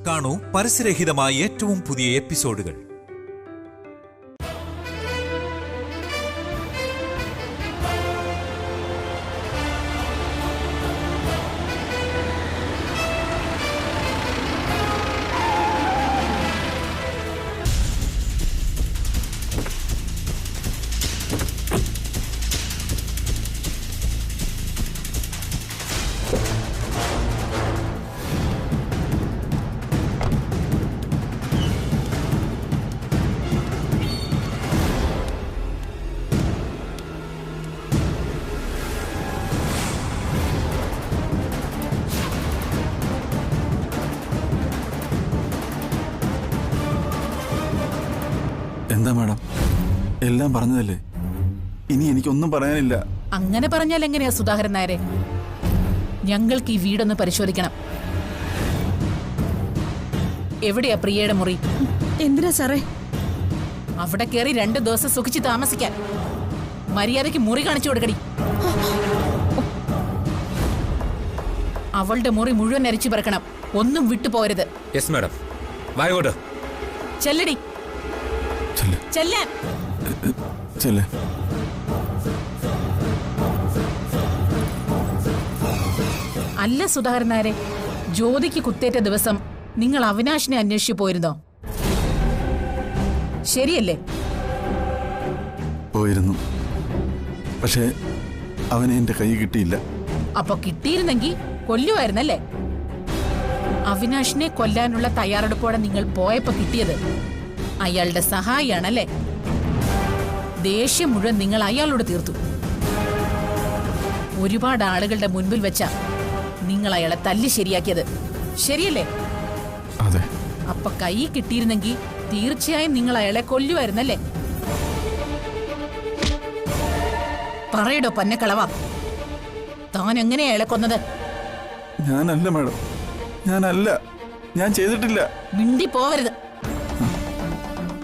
കാണൂ പരസ്യരഹിതമായ ഏറ്റവും പുതിയ എപ്പിസോഡുകൾ. എന്താ മാഡം, എല്ലാം പറഞ്ഞതല്ലേ, ഇനി എനിക്കൊന്നും പറയാനില്ല. അങ്ങനെ പറഞ്ഞാൽ എങ്ങനെയാ സുധാകരൻ നായരെ? ഞങ്ങൾക്ക് ഈ വീടൊന്ന് പരിശോധിക്കണം. എവിടെയാ പ്രിയയുടെ മുറി? എന്തിനാ സാറേ? അവിടെ കയറി 2 ദിവസം സുഖിച്ച് താമസിക്കാൻ. മര്യാദയ്ക്ക് മുറി കാണിച്ചു കൊടുക്കടി. അവളുടെ മുറി മുഴുവൻ അരിച്ചു പറക്കണം, ഒന്നും വിട്ടുപോരുത്. Yes madam. വായോട്ട് ചെല്ലടി. ചെല്ലാൻ. അല്ല സുധാകരൻ നായരെ, ജ്യോതിക്ക് കുത്തേറ്റ ദിവസം നിങ്ങൾ അവിനാശിനെ അന്വേഷിച്ചു പോയിരുന്നോ? ശരിയല്ലേ? പോയിരുന്നു, പക്ഷേ അവനെ എന്റെ കൈ കിട്ടിയില്ല. അപ്പൊ കിട്ടിയിരുന്നെങ്കിൽ കൊല്ലുമായിരുന്നല്ലേ? അവിനാശിനെ കൊല്ലാനുള്ള തയ്യാറെടുപ്പോടെ നിങ്ങൾ പോയപ്പോ കിട്ടിയത് അയാളുടെ സഹായിയാണല്ലേ? ദേഷ്യം മുഴുവൻ നിങ്ങൾ അയാളോട് തീർത്തു. ഒരുപാട് ആളുകളുടെ മുൻപിൽ വെച്ച നിങ്ങൾ അയാളെ തല്ലി ശരിയാക്കിയത്, ശരിയല്ലേ? അതെ. അപ്പൊ കൈ കിട്ടിയിരുന്നെങ്കിൽ തീർച്ചയായും നിങ്ങൾ അയാളെ കൊല്ലുമായിരുന്നല്ലേ? പറയടോ പന്നക്കളവാ, താൻ എങ്ങനെയാ അയാളെ കൊന്നത്? ഞാനല്ല മാഡം, ഞാനല്ല, ഞാൻ ചെയ്തിട്ടില്ല. മിണ്ടി പോവരുത്.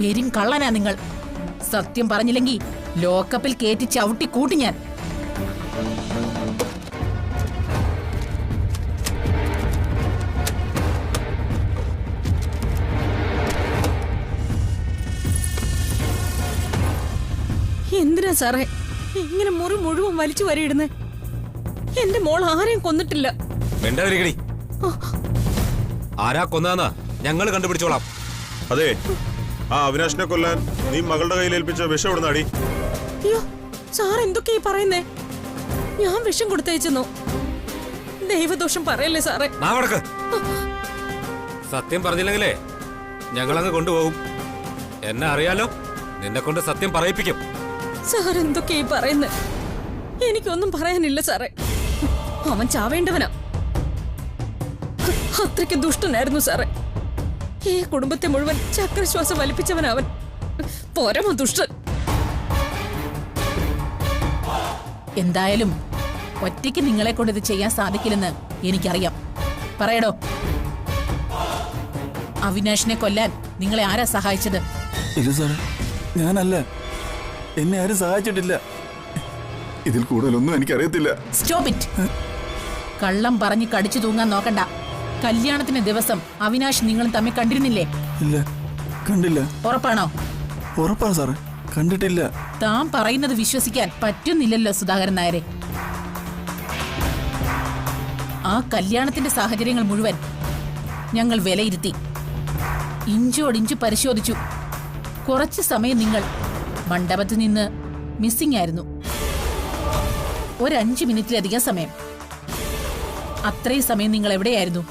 പെരും കള്ളനാ നിങ്ങൾ. സത്യം പറഞ്ഞില്ലെങ്കിൽ ലോക്കപ്പിൽ കേറ്റി ചവിട്ടി കൂട്ടി ഞാൻ. എന്തിനാ സാറേ ഇങ്ങനെ മുറി മുഴുവൻ വലിച്ചു വരിയിടുന്നേ? എന്റെ മോൾ ആരെയും കൊന്നിട്ടില്ല. ആരാ കൊന്നതെന്ന് ഞങ്ങൾ കണ്ടുപിടിച്ചോളാം. അതെ, ആ അവിനാശിനെ കൊല്ലാൻ നീ മകളുടെ കയ്യിൽ ഏൽപ്പിച്ച വിഷം ഇടുന്നാടി. അയ്യോ സാർ എന്തൊക്കെയാ പറയുന്നേ? ഞാൻ വിഷം കൊടുത്തയച്ചെന്നോ? ദൈവദോഷം പറയല്ലേ സാറേ. സത്യം പറഞ്ഞില്ലെങ്കിലേ ഞങ്ങളങ്ങ് കൊണ്ടുപോകും. എന്നെ അറിയാലോ, നിന്നെ കൊണ്ട് സത്യം പറയിപ്പിക്കും. സാർ എന്തൊക്കെയാ പറയുന്നേ? എനിക്കൊന്നും പറയാനില്ല സാറേ. അവൻ ചാവേണ്ടവനാ. അത്രയ്ക്ക് ദുഷ്ടനായിരുന്നു സാറേ. ഈ കുടുംബത്തെ മുഴുവൻ ചക്രശ്വാസം വലിപ്പിച്ചവനവൻ. പരമ ദുഷ്ടൻ. എന്തായാലും ഒറ്റയ്ക്ക് നിങ്ങളെ കൊണ്ട് ഇത് ചെയ്യാൻ സാധിക്കില്ലെന്ന് എനിക്കറിയാം. പറയടോ, അവിനാശിനെ കൊല്ലാൻ നിങ്ങളെ ആരാ സഹായിച്ചത്? ഇല്ല സാറേ, ഞാനല്ല, എന്നെ ആരും സഹായിച്ചിട്ടില്ല. ഇതിൽ കൂടുതലൊന്നും എനിക്കറിയത്തില്ല. Stop it. കള്ളം പറഞ്ഞ് കടിച്ചു തൂങ്ങാൻ നോക്കണ്ട. കല്യാണത്തിന് ദിവസം അവിനാശ് നിങ്ങളും തമ്മിൽ കണ്ടിരുന്നില്ലേ? ഇല്ല, കണ്ടില്ല. ഉറപ്പാണോ? ഉറപ്പാ സാറേ, കണ്ടിട്ടില്ല. താൻ പറയുന്നത് വിശ്വസിക്കാൻ പറ്റുന്നില്ലല്ലോ സുധാകരൻ നായരെ. ആ കല്യാണത്തിന്റെ സാഹചര്യങ്ങൾ മുഴുവൻ ഞങ്ങൾ വിലയിരുത്തി, ഇഞ്ചോടിഞ്ച് പരിശോധിച്ചു. കുറച്ച് സമയം നിങ്ങൾ മണ്ഡപത്തിൽ നിന്ന് മിസ്സിംഗ് ആയിരുന്നു. 5 മിനിറ്റിലധികം സമയം. അത്രയും സമയം നിങ്ങൾ എവിടെയായിരുന്നു?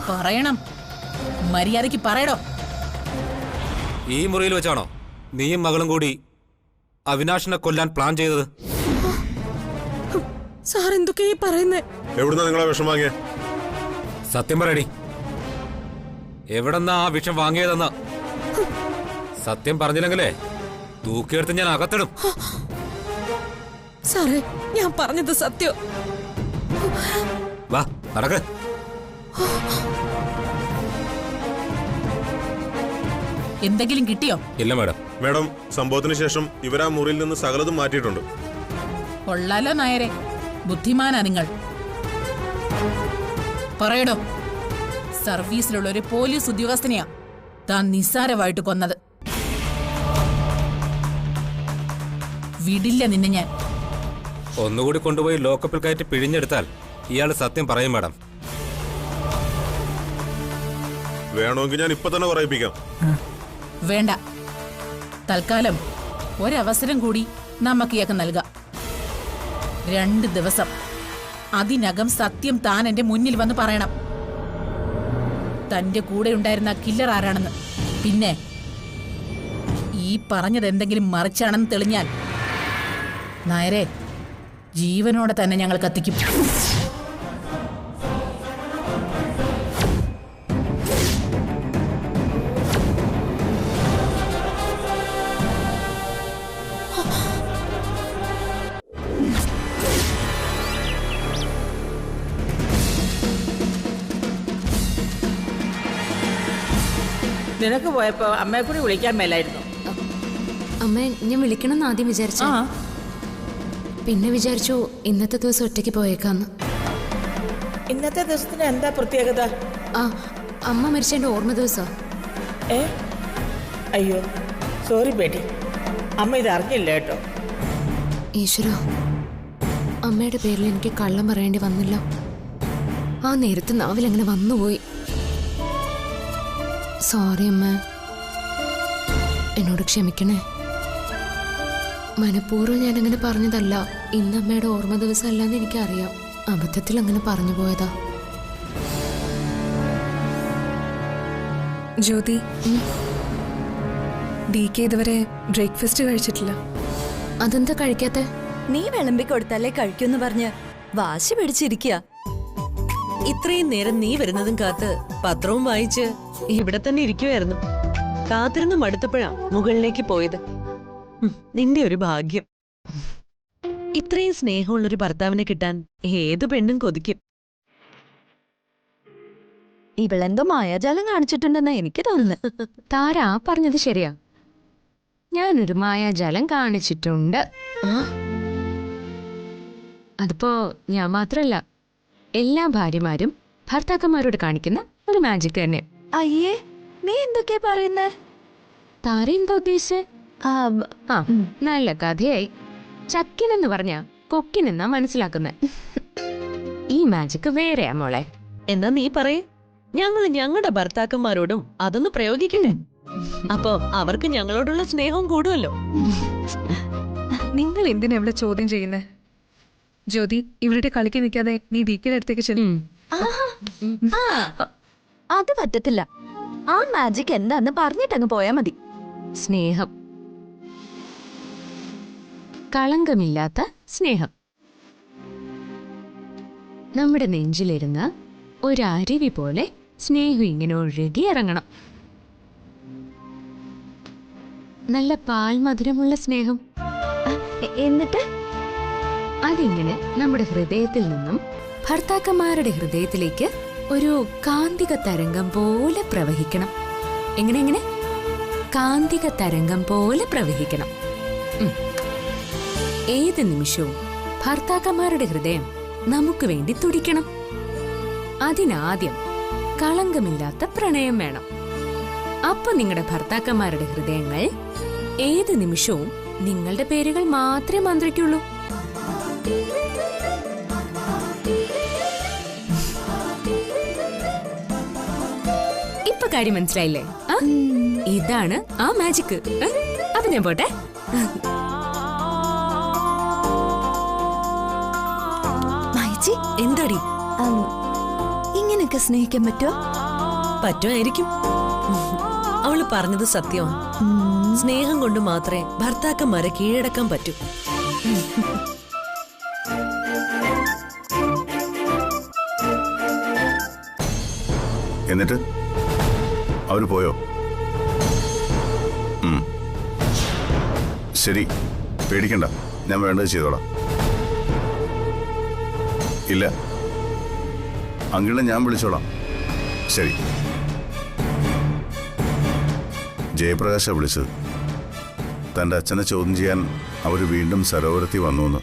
പറയണം, മര്യാദയ്ക്ക് പറയടോ. ഈ മുറിയിൽ വെച്ചാണോ നീയും മകളും കൂടി അവിനാശിനെ കൊല്ലാൻ പ്ലാൻ ചെയ്തത്? സാർ എന്തൊക്കെയാ പറയുന്നേ? എവിടുന്നാ നിങ്ങളെ വിഷം വാങ്ങിയ? സത്യം പറയടി, എവിടെന്നാ ആ വിഷം വാങ്ങിയതെന്ന്? സത്യം പറഞ്ഞില്ലെങ്കിലേ തൂക്കിയെടുത്ത് ഞാൻ അകത്തിടും. സാറേ, ഞാൻ പറഞ്ഞത് സത്യം. വാ നടക്ക്. എന്തെങ്കിലും കിട്ടിയോ? ഇല്ല മാഡം. മാഡം, സംഭവത്തിന് ശേഷം ഇവരാ മുറിയിൽ നിന്ന് സകലതും മാറ്റിയിട്ടുണ്ട്. കൊള്ളാലോ നായരെ, ബുദ്ധിമാനാ നിങ്ങൾ. പറയടോ, സർവീസിലുള്ള ഒരു പോലീസ് ഉദ്യോഗസ്ഥനെയാ താൻ നിസ്സാരമായിട്ട് കൊന്നത്. വിടില്ല നിന്നെ ഞാൻ. ഒന്നുകൂടി കൊണ്ടുപോയി ലോക്കപ്പിൽ കയറ്റി പിഴിഞ്ഞെടുത്താൽ ഇയാൾ സത്യം പറയും മാഡം. വേണമെങ്കിൽ ഞാൻ ഇപ്പൊ തന്നെ പറയിപ്പിക്കാം. വേണ്ട, തൽക്കാലം ഒരവസരം കൂടി നമുക്ക് ഇയാൾക്ക് നൽകാം. 2 ദിവസം അതിനകം സത്യം താൻ എന്റെ മുന്നിൽ വന്ന് പറയണം. തന്റെ കൂടെ ഉണ്ടായിരുന്ന കില്ലർ ആരാണെന്ന്. പിന്നെ ഈ പറഞ്ഞത് എന്തെങ്കിലും മറിച്ചാണെന്ന് തെളിഞ്ഞാൽ നായരെ, ജീവനോടെ തന്നെ ഞങ്ങൾ കത്തിക്കും. നിനക്ക് പോയപ്പോ അമ്മയെ കൂടി വിളിക്കാൻ മേലായിരുന്നു. അമ്മ ഞാൻ വിളിക്കണം ആദ്യം വിചാരിച്ചു, പിന്നെ വിചാരിച്ചു ഇന്നത്തെ ദിവസം ഒറ്റയ്ക്ക് പോയേക്കാന്ന്. ഇന്നത്തെ ദിവസത്തിന് എന്താ പ്രത്യേകത? ആ, അമ്മ മരിച്ചതിന്റെ ഓർമ്മ ദിവസം. അയ്യോ സോറി ബേട്ടി, അമ്മ ഇത് അറിഞ്ഞില്ല കേട്ടോ. ഈശ്വര, അമ്മയുടെ പേരിൽ എനിക്ക് കള്ളം പറയേണ്ടി വന്നില്ല. ആ നേരത്തെ നാവിൽ അങ്ങനെ വന്നുപോയി. സോറി അമ്മ, എന്നോട് ക്ഷമിക്കണേ. മനഃപൂർവ്വം ഞാനങ്ങനെ പറഞ്ഞതല്ല. ഇന്ന് അമ്മയുടെ ഓർമ്മ ദിവസം അല്ലാന്ന് എനിക്കറിയാം. അബദ്ധത്തിൽ അങ്ങനെ പറഞ്ഞു പോയതാ. ജ്യോതി, DK ഇതുവരെ ബ്രേക്ക്ഫാസ്റ്റ് കഴിച്ചിട്ടില്ല. അതെന്താ കഴിക്കാത്തെ? നീ വിളമ്പി കൊടുത്താലേ കഴിക്കുമെന്ന് പറഞ്ഞ് വാശി പിടിച്ചിരിക്കുക. ഇത്രയും നേരം നീ വരുന്നതും കാത്ത് പത്രവും വായിച്ച് ഇവിടെ തന്നെ ഇരിക്കുവായിരുന്നു. കാത്തിരുന്ന് മടുത്തപ്പോഴാ മുകളിലേക്ക് പോയത്. നിന്റെ ഒരു ഭാഗ്യം. ഇത്രയും സ്നേഹമുള്ളൊരു ഭർത്താവിനെ കിട്ടാൻ ഏത് പെണ്ണും കൊതിക്കും. ഇവളെന്തോ മായാജാലം കാണിച്ചിട്ടുണ്ടെന്നാ എനിക്ക് തോന്നുന്നത്. താരാ പറഞ്ഞത് ശരിയാ, ഞാനൊരു മായാജാലം കാണിച്ചിട്ടുണ്ട്. അതിപ്പോ ഞാൻ മാത്രല്ല, എല്ലാ ഭാര്യമാരും ഭർത്താക്കന്മാരോട് കാണിക്കുന്ന ഒരു മാജിക് തന്നെ. അയ്യേ, നീ എന്തൊക്കെയാ പറയുന്നേ? താര എന്താ ഉദ്ദേശിച്ചേ? നല്ല കഥയായി. ചക്കിനെന്ന് പറഞ്ഞ കൊക്കിനെന്നാ മനസ്സിലാക്കുന്നെ. ഈ മാജിക് വേറെയാ മോളെ. എന്നാ നീ പറയേ, ഞങ്ങളുടെ ഭർത്താക്കന്മാരോടും അതൊന്ന് പ്രയോഗിക്കണ്ടേ? അപ്പോ അവർക്ക് ഞങ്ങളോടുള്ള സ്നേഹവും കൂടുമല്ലോ. നിങ്ങൾ എന്തിനാ ഇവിടെ ചോദ്യം ചെയ്യുന്നേ? ജ്യോതി, ഇവരുടെ കളിക്ക് നിൽക്കാതെ നീ DKയുടെ അടുത്തേക്ക് ചെല്ലും. അത് പറ്റത്തില്ല. ആ മാജിക് എന്താന്ന് പറഞ്ഞിട്ടങ്ങ് പോയാ മതി. സ്നേഹം, കളങ്കമില്ലാത്ത സ്നേഹം. നമ്മുടെ നെഞ്ചിലിരുന്ന ഒരരുവി പോലെ സ്നേഹം ഇങ്ങനെ ഒഴുകി ഇറങ്ങണം. നല്ല പാൽമധുരമുള്ള സ്നേഹം. എന്നിട്ട് അതിങ്ങനെ നമ്മുടെ ഹൃദയത്തിൽ നിന്നും ഭർത്താക്കന്മാരുടെ ഹൃദയത്തിലേക്ക് ഒരു കാന്തിക തരംഗം പോലെ പ്രവഹിക്കണം. എങ്ങനെ കാന്തിക തരംഗം പോലെ പ്രവഹിക്കണം. ഏത് നിമിഷവും ഭർത്താക്കന്മാരുടെ ഹൃദയം നമുക്ക് വേണ്ടി തുടിക്കണം. അതിനാദ്യം കളങ്കമില്ലാത്ത പ്രണയം വേണം. അപ്പൊ നിങ്ങളുടെ ഭർത്താക്കന്മാരുടെ ഹൃദയങ്ങൾ ഏത് നിമിഷവും നിങ്ങളുടെ പേരുകൾ മാത്രമേ മന്ത്രിക്കുള്ളൂ. ഇപ്പൊ കാര്യം മനസ്സിലായില്ലേ? ഇതാണ് ആ മാജിക്. അപ്പൊ ഞാൻ പോട്ടെ. എന്താടി, ഇങ്ങനെയൊക്കെ സ്നേഹിക്കാൻ പറ്റോ? പറ്റുമായിരിക്കും. അവള് പറഞ്ഞത് സത്യമാണ്. സ്നേഹം കൊണ്ട് മാത്രമേ ഭർത്താക്കന്മാരെ കീഴടക്കാൻ പറ്റൂ. എന്നിട്ട് അവര് പോയോ? ശരി, പേടിക്കണ്ട, ഞാൻ വേണ്ടത് ചെയ്തോളാം. ഇല്ല, അങ്കിളിനെ ഞാൻ വിളിച്ചോളാം. ശരി. ജയപ്രകാശ വിളിച്ചത്. തന്റെ അച്ഛനെ ചോദ്യം ചെയ്യാൻ അവര് വീണ്ടും സരോവരത്തിൽ വന്നു.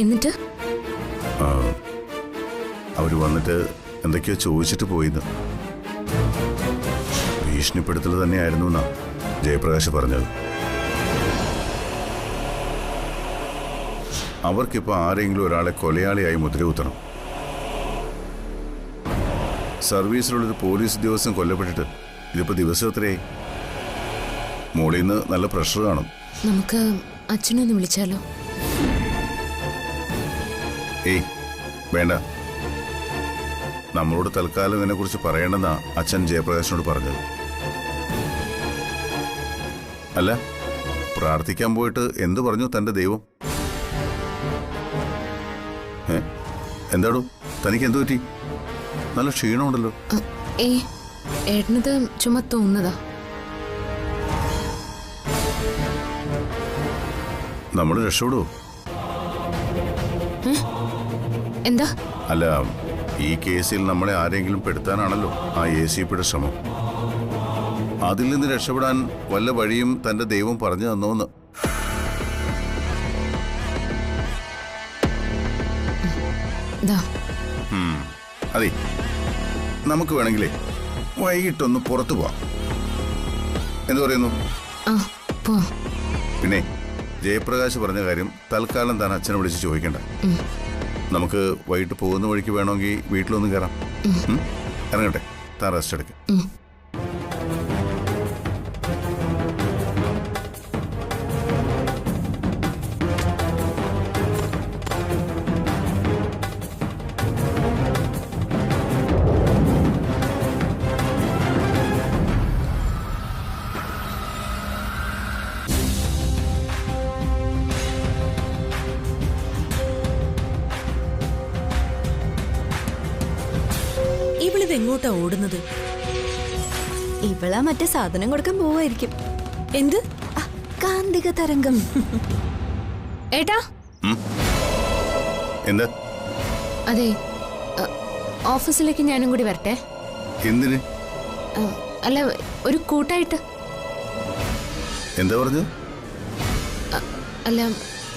എന്നിട്ട് അവര് വന്നിട്ട് എന്തൊക്കെയോ ചോദിച്ചിട്ട് പോയിന്ന്. ഭീഷണിപ്പെടുത്തൽ തന്നെയായിരുന്നു എന്നാ ജയപ്രകാശ് പറഞ്ഞത്. അവർക്കിപ്പോ ആരെങ്കിലും ഒരാളെ കൊലയാളിയായി മുദ്രകുത്തണം. സർവീസിലുള്ളൊരു പോലീസ് ഉദ്യോഗസ്ഥൻ കൊല്ലപ്പെട്ടിട്ട് ഇതിപ്പോ ദിവസം എത്രയായി? മോളിൽ നിന്ന് നല്ല പ്രഷർ കാണും. നമുക്ക് അച്ഛനൊന്ന് വിളിച്ചാലോ? ഏയ് വേണ്ട, നമ്മളോട് തൽക്കാലം ഇതിനെക്കുറിച്ച് പറയണമെന്നാ അച്ഛൻ ജയപ്രകാശിനോട് പറഞ്ഞത്. അല്ല, പ്രാർത്ഥിക്കാൻ പോയിട്ട് എന്തു പറഞ്ഞു തന്റെ ദൈവം? എന്താടോ, തനിക്ക് എന്തു പറ്റി? നല്ല ക്ഷീണമുണ്ടല്ലോ. ഏട്ടനത് ചുമ തോന്നുന്നതാ. നമ്മൾ രക്ഷപ്പെടുവോ? എന്താ? അല്ല, ഈ കേസിൽ നമ്മളെ ആരെങ്കിലും പെടുത്താനാണല്ലോ ആ ACPയുടെ ശ്രമം. അതിൽ നിന്ന് രക്ഷപ്പെടാൻ വല്ല വഴിയും തന്റെ ദൈവം പറഞ്ഞു തന്നോന്ന്. അതെ, നമുക്ക് വേണമെങ്കിലേ വൈകിട്ടൊന്ന് പുറത്തു പോവാം. എന്തു പറയുന്നു? പിന്നെ ജയപ്രകാശ് പറഞ്ഞ കാര്യം തൽക്കാലം താൻ അച്ഛനെ വിളിച്ച് ചോദിക്കണ്ട. നമുക്ക് വൈകിട്ട് പോകുന്ന വഴിക്ക് വേണമെങ്കിൽ വീട്ടിലൊന്നും കയറാം. ഇറങ്ങട്ടെ, താൻ റെസ്റ്റ് എടുക്ക. എങ്ങോട്ടാ ഓടുന്നത്? ഇവളാ മറ്റേ സാധനം കൊടുക്കാൻ പോവായിരിക്കും. എന്ത്? കാന്തിക തരംഗം. ഏട്ടാ, എന്താ? അതെ, ഓഫീസിലേക്ക് ഞാനും കൂടി വരട്ടെ. എന്തിന്? അല്ല, ഒരു കൂട്ടായിട്ട്. എന്താ പറഞ്ഞു? അല്ല,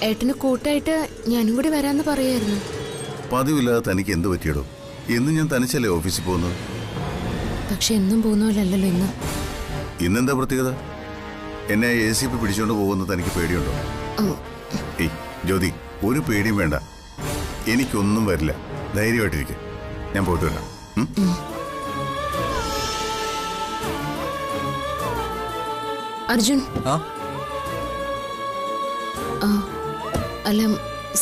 ഏട്ടന് കൂട്ടായിട്ട് ഞാനും കൂടി വരാന്ന് പറയായിരുന്നു. പതിവില്ലാതെ തനിക്ക് എന്ത് പറ്റിയടോ? എന്നും ഞാൻ തനിച്ചല്ലേ ഓഫീസിൽ പോകുന്നത്. പക്ഷെ എന്നും പോകുന്നല്ലോ ഇന്ന്. ഇന്നെന്താ പ്രത്യേകത? എന്നെ ACP പിടിച്ചോണ്ട് പോകുന്നത് തനിക്ക് പേടിയുണ്ടോ? ഏയ് ജ്യോതി, ഒരു പേടിയും വേണ്ട. എനിക്കൊന്നും വരില്ല. ധൈര്യമായിട്ടിരിക്കും. ഞാൻ പോയിട്ട് വരാം. അർജുൻ, അല്ല,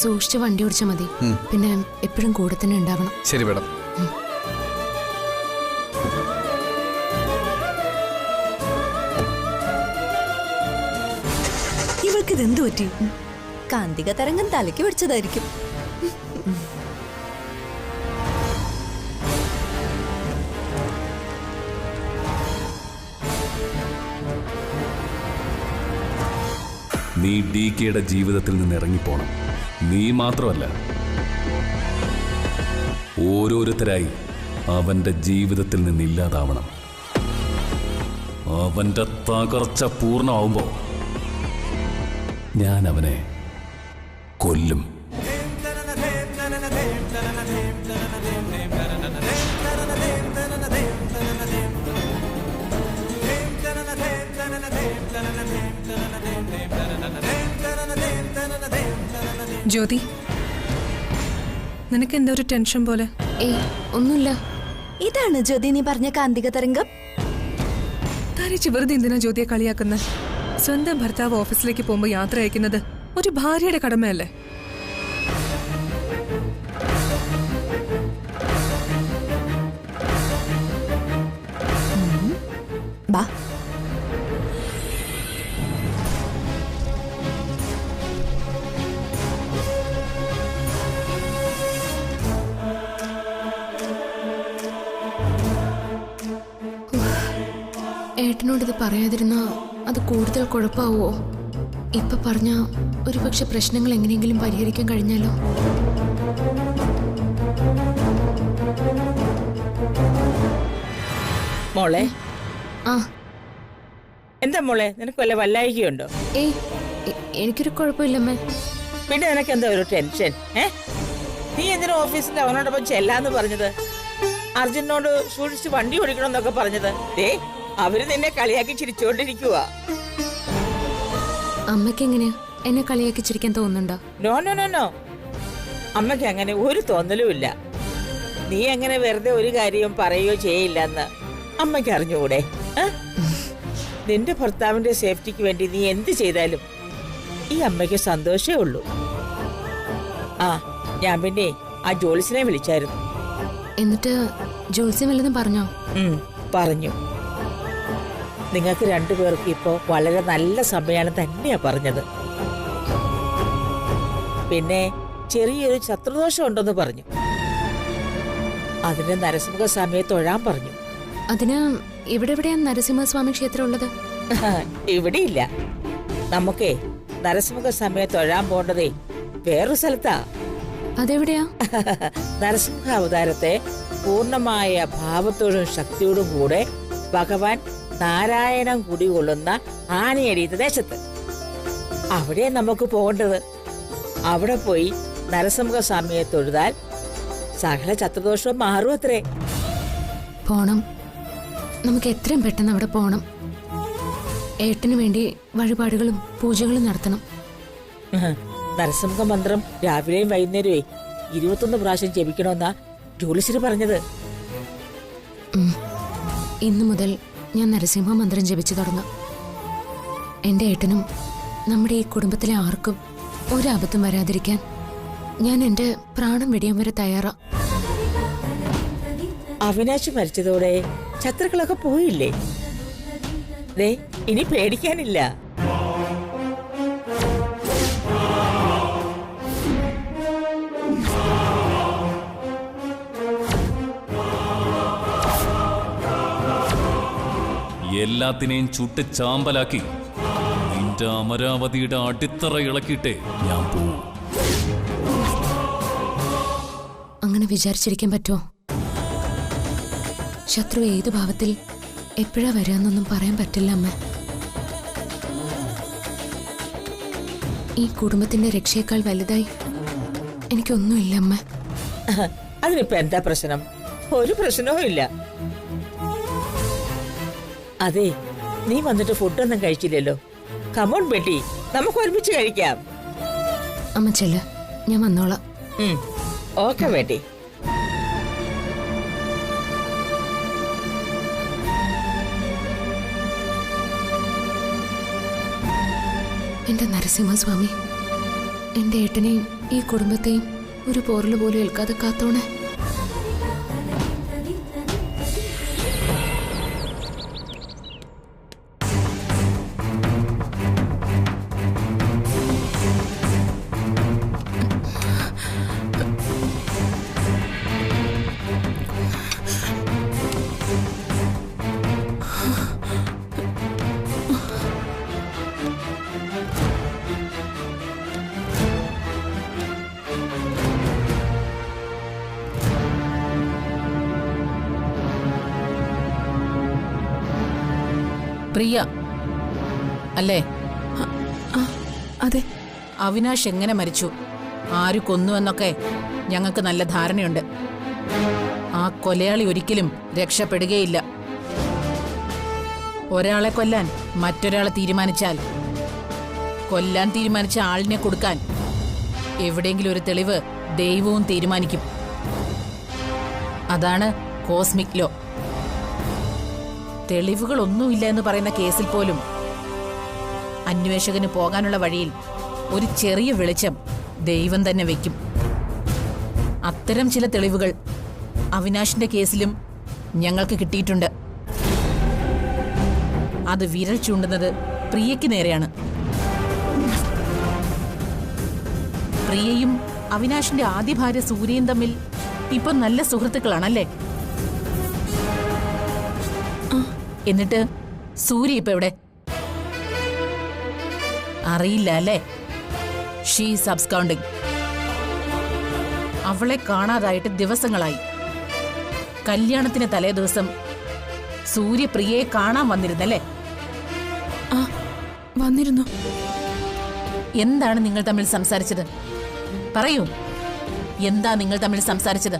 സൂക്ഷിച്ച് വണ്ടി ഓടിച്ചാൽ മതി. പിന്നെ എപ്പോഴും കൂടെ തന്നെ ഉണ്ടാവണം. ശരി മേഡം. ഇവൾക്ക് ഇതെന്തു പറ്റി? കാന്തിക തരംഗം തലയ്ക്ക് പിടിച്ചതായിരിക്കും. നീ DKയുടെ ജീവിതത്തിൽ നിന്ന് ഇറങ്ങിപ്പോണം. നീ മാത്രമല്ല, ഓരോരുത്തരായി അവന്റെ ജീവിതത്തിൽ നിന്ന് ഇല്ലാതാവണം. അവന്റെ തകർച്ച പൂർണ്ണമാവുമ്പോ ഞാൻ അവനെ കൊല്ലും. ജ്യോതി, നിനക്ക് എന്താ ഒരു ടെൻഷൻ പോലെ? ഒന്നുമില്ല. ഇതാണ് ജ്യോതി നീ പറഞ്ഞ കാന്തിക തരംഗം. തരിച്ച് വെറുതെ എന്തിനാ ജ്യോതിയെ കളിയാക്കുന്നത്? സ്വന്തം ഭർത്താവ് ഓഫീസിലേക്ക് പോകുമ്പോൾ യാത്ര അയക്കുന്നത് ഒരു ഭാര്യയുടെ കടമയല്ലേ? ബാ, ഏട്ടനോടിത് പറയാതിരുന്നാ അത് കൂടുതൽ കുഴപ്പമാവോ? ഇപ്പൊ പറഞ്ഞ ഒരു പക്ഷെ പ്രശ്നങ്ങൾ എങ്ങനെയെങ്കിലും പരിഹരിക്കാൻ കഴിഞ്ഞാലോ? മോളെ. എന്താ മോളെ, നിനക്ക് വല്ല വല്ലായികയുണ്ടോ? എനിക്കൊരു കുഴപ്പമില്ലമ്മേ. പിന്നെ നിനക്ക് എന്താ ഒരു ടെൻഷൻ? നീ എന്തിനാ ഓഫീസിൽ അവനോടൊപ്പം ചെല്ലാന്ന് പറഞ്ഞത്? അർജുനോട് സൂക്ഷിച്ച് വണ്ടി ഓടിക്കണമെന്നൊക്കെ പറഞ്ഞത്? അവര് നിന്നെ കളിയാക്കി ചിരിച്ചോണ്ടിരിക്കുക. അമ്മയ്ക്ക് എങ്ങനെയാ എന്നെ കളിയാക്കി ചിരിക്കാൻ തോന്നുന്നുണ്ടോ? നോ നോ നോ നോ, അമ്മയ്ക്ക് അങ്ങനെ ഒരു തോന്നലും ഇല്ല. നീ അങ്ങനെ വെറുതെ ഒരു കാര്യവും പറയുകയോ ചെയ്യില്ലെന്ന് അമ്മയ്ക്ക് അറിഞ്ഞുകൂടെ? നിന്റെ ഭർത്താവിന്റെ സേഫ്റ്റിക്ക് വേണ്ടി നീ എന്ത് ചെയ്താലും ഈ അമ്മയ്ക്ക് സന്തോഷമേ ഉള്ളൂ. ആ, ഞാൻ പിന്നെ ആ ജോലിസിനെ വിളിച്ചായിരുന്നു. എന്നിട്ട് ജോത്സ്യം വല്ലതും പറഞ്ഞോ? പറഞ്ഞു. നിങ്ങൾക്ക് രണ്ടുപേർക്കും ഇപ്പോ വളരെ നല്ല സമയമാണ് തന്നെയാ പറഞ്ഞത്. പിന്നെ ചെറിയൊരു ശത്രുദോഷം ഉണ്ടെന്ന് പറഞ്ഞു. അതിന് നരസിംഹസ്വാമിയെ തൊഴാൻ പറഞ്ഞു. അതിന് ഇവിടെ എവിടെയാണ് നരസിംഹസ്വാമി ക്ഷേത്രം ഉള്ളത്? ഇവിടെ ഇല്ല. നമുക്കേ നരസിംഹസ്വാമിയെ തൊഴാൻ പോണ്ടതേ വേറൊരു സ്ഥലത്താ. അതെവിടെയാ? നരസിംഹ അവതാരത്തെ പൂർണ്ണമായ ഭാവത്തോടും ശക്തിയോടും കൂടെ ഭഗവാൻ നാരായണൻ കുടികൊള്ളുന്ന ആനയടിയത്ത ദേശത്ത്. അവിടെ നമുക്ക് പോകേണ്ടത്. അവിടെ പോയി നരസിംഹസ്വാമിയെ തൊഴുതാൽ സകല ശത്രുദോഷവും മാറും അത്രേ. പോണം, നമുക്ക് എത്രയും പെട്ടെന്ന് അവിടെ പോണം. ഏട്ടന് വേണ്ടി വഴിപാടുകളും പൂജകളും നടത്തണം. നരസിംഹ മന്ത്രം രാവിലെയും വൈകുന്നേരമേ 21 പ്രാവശ്യം ജപിക്കണമെന്നാ ജോലിശ്ശേരി പറഞ്ഞത്. ഇന്നു മുതൽ ഞാൻ നരസിംഹ മന്ത്രം ജപിച്ചു തുടങ്ങാം. എന്റെ ഏട്ടനും നമ്മുടെ ഈ കുടുംബത്തിലെ ആർക്കും ഒരബദ്ധം വരാതിരിക്കാൻ ഞാൻ എന്റെ പ്രാണം വെടിയാൻ വരെ തയ്യാറാ. അവിനാശ് മരിച്ചതോടെ ശത്രുക്കളൊക്കെ പോയില്ലേ? ഇനി പേടിക്കാനില്ല. എല്ലാത്തിനെയും ചുട്ട് ചാമ്പലാക്കി നിന്റെ അമരാവതിയുടെ അടിത്തറ ഇളക്കിയിട്ടേ ഞാൻ പോവും. അങ്ങനെ വിചാരിച്ചിരിക്കാൻ പറ്റുമോ? ശത്രു ഏത് ഭാവത്തിൽ എപ്പോഴാ വരാന്നൊന്നും പറയാൻ പറ്റില്ല അമ്മ. ഈ കുടുംബത്തിന്റെ രക്ഷയേക്കാൾ വലുതായി എനിക്കൊന്നുമില്ല അമ്മ. അതിനിപ്പോ എന്താ പ്രശ്നം? ഒരു പ്രശ്നവും ഇല്ല. അതെ, നീ വന്നിട്ട് ഫുഡൊന്നും കഴിച്ചില്ലല്ലോ. കമോൺ ബെട്ടി, നമുക്ക് ഒരുമിച്ച് കഴിക്കാം. അമ്മ ചെല്ല, ഞാൻ വന്നോളാം. ഓക്കെ ബെട്ടി. എന്റെ നരസിംഹസ്വാമി, എന്റെ ഏട്ടനെയും ഈ കുടുംബത്തെയും ഒരു പോറല് പോലും ഏൽക്കാതെ കാത്തോണേ. പ്രിയ അല്ലേ? അതെ. അവിനാഷ് എങ്ങനെ മരിച്ചു, ആര് കൊന്നുവെന്നൊക്കെ ഞങ്ങൾക്ക് നല്ല ധാരണയുണ്ട്. ആ കൊലയാളി ഒരിക്കലും രക്ഷപ്പെടുകയില്ല. ഒരാളെ കൊല്ലാൻ മറ്റൊരാളെ തീരുമാനിച്ചാൽ കൊല്ലാൻ തീരുമാനിച്ച ആളിനെ കൊടുക്കാൻ എവിടെയെങ്കിലും ഒരു തെളിവ് ദൈവവും തീരുമാനിക്കും. അതാണ് കോസ്മിക് ലോ. തെളിവുകളൊന്നുമില്ല എന്ന് പറയുന്ന കേസിൽ പോലും അന്വേഷകന് പോകാനുള്ള വഴിയിൽ ഒരു ചെറിയ വെളിച്ചം ദൈവം തന്നെ വെക്കും. അത്തരം ചില തെളിവുകൾ അവിനാഷിന്റെ കേസിലും ഞങ്ങൾക്ക് കിട്ടിയിട്ടുണ്ട്. അത് വിരൽ ചൂണ്ടുന്നത് പ്രിയയ്ക്ക് നേരെയാണ്. പ്രിയയും അവിനാഷിന്റെ ആദ്യ ഭാര്യ സൂര്യയും തമ്മിൽ ഇപ്പൊ നല്ല സുഹൃത്തുക്കളാണല്ലേ? എന്നിട്ട് സൂര്യ ഇപ്പൊ എവിടെ? അറിയില്ല അല്ലേ? She's absconding. അവളെ കാണാതായിട്ട് ദിവസങ്ങളായി. കല്യാണത്തിന് തലേ ദിവസം സൂര്യ പ്രിയയെ കാണാൻ വന്നിരുന്നല്ലേ? വന്നിരുന്നു. എന്താണ് നിങ്ങൾ തമ്മിൽ സംസാരിച്ചത്? പറയൂ, എന്താ നിങ്ങൾ തമ്മിൽ സംസാരിച്ചത്?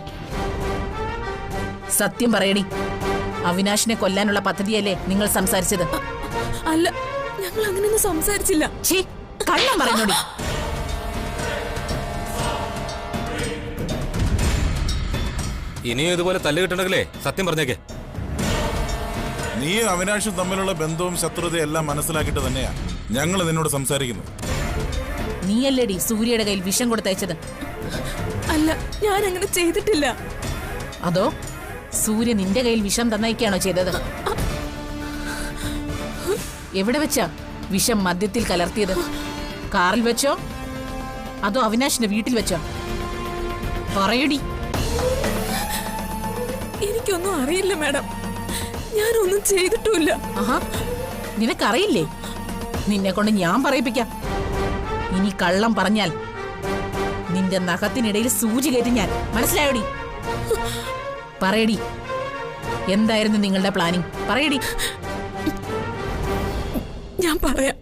സത്യം പറയടി. അവിനാശിനെ കൊല്ലാനുള്ള പദ്ധതിയല്ലേ നിങ്ങൾ സംസാരിച്ചത്? അല്ല, ഞങ്ങൾ അങ്ങനെയൊന്നും സംസാരിച്ചില്ല. ഛീ, കള്ളം പറയുന്നോടി. ഇനിയും ഇതുപോലെ തല്ല് കിട്ടണമെങ്കിലേ സത്യം പറഞ്ഞേക്കേ. നീ അവിനാശും തമ്മിലുള്ള ബന്ധവും ശത്രുതയും എല്ലാം മനസ്സിലാക്കിയിട്ട് തന്നെയാ ഞങ്ങൾ നിന്നോട് സംസാരിക്കുന്നത്. നീയല്ലേടി സൂര്യയുടെ കയ്യിൽ വിഷം കൊടുത്തയച്ചത്? അല്ല, ഞാൻ അങ്ങനെ ചെയ്തിട്ടില്ല. അതോ സൂര്യ നിന്റെ കയ്യിൽ വിഷം തന്നയക്കാണോ ചെയ്തത്? എവിടെ വെച്ചാ വിഷം മദ്യത്തിൽ കലർത്തിയത്? കാറിൽ വെച്ചോ അതോ അവിനാശിന്റെ വീട്ടിൽ വെച്ചോ? പറയടി. എനിക്കൊന്നും അറിയില്ല മാഡം, ഞാനൊന്നും ചെയ്തിട്ടുമില്ല. ആഹാ, നിനക്കറിയില്ലേ? നിന്നെ കൊണ്ട് ഞാൻ പറയിപ്പിക്കാം. ഇനി കള്ളം പറഞ്ഞാൽ നിന്റെ നഖത്തിനിടയിൽ സൂചി കയറ്റി ഞാൻ. മനസ്സിലായോടി? പറയടി, എന്തായിരുന്നു നിങ്ങളുടെ പ്ലാനിങ്? പറയടി. ഞാൻ പറയാം.